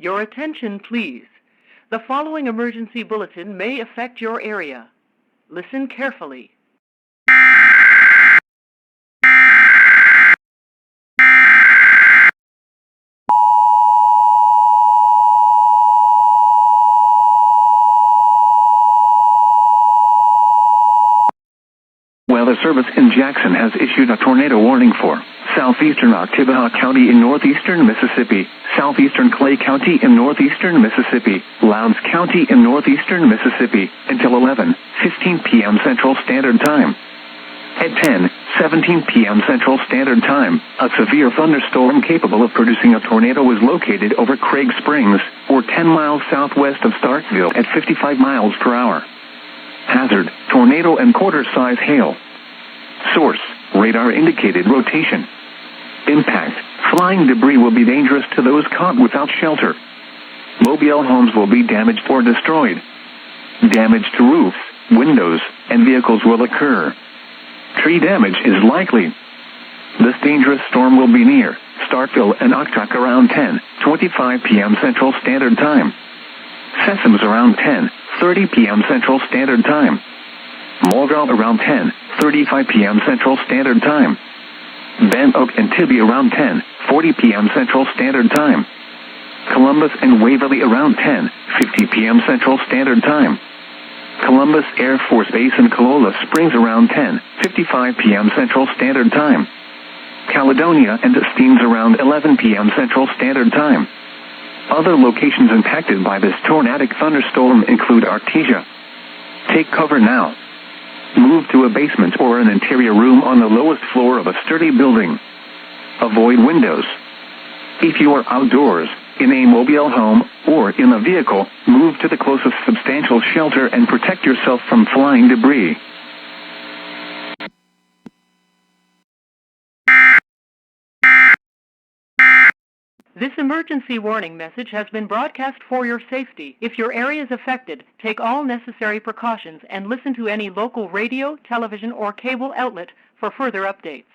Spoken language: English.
Your attention, please. The following emergency bulletin may affect your area. Listen carefully. Weather Service in Jackson has issued a tornado warning for southeastern Oktibbeha County in northeastern Mississippi, southeastern Clay County in northeastern Mississippi, Lowndes County in northeastern Mississippi, until 11:15 p.m. Central Standard Time. At 10:17 p.m. Central Standard Time, a severe thunderstorm capable of producing a tornado was located over Craig Springs, or 10 miles southwest of Starkville at 55 miles per hour. Hazard, tornado and quarter-size hail. Source, radar indicated rotation. Impact, flying debris will be dangerous to those caught without shelter. Mobile homes will be damaged or destroyed. Damage to roofs, windows, and vehicles will occur. Tree damage is likely. This dangerous storm will be near Starkville and Oktok around 10:25 p.m. Central Standard Time. Sessoms around 10:30 p.m. Central Standard Time. Mulgrove around 10:35 p.m. Central Standard Time. Ben Oak and Tibby around 10:40 p.m. Central Standard Time. Columbus and Waverly around 10:50 p.m. Central Standard Time. Columbus Air Force Base and Calola Springs around 10:55 p.m. Central Standard Time. Caledonia and Steens around 11 p.m. Central Standard Time. Other locations impacted by this tornadic thunderstorm include Artesia. Take cover now. Move to a basement or an interior room on the lowest floor of a sturdy building. Avoid windows. If you are outdoors, in a mobile home, or in a vehicle, move to the closest substantial shelter and protect yourself from flying debris. This emergency warning message has been broadcast for your safety. If your area is affected, take all necessary precautions and listen to any local radio, television, or cable outlet for further updates.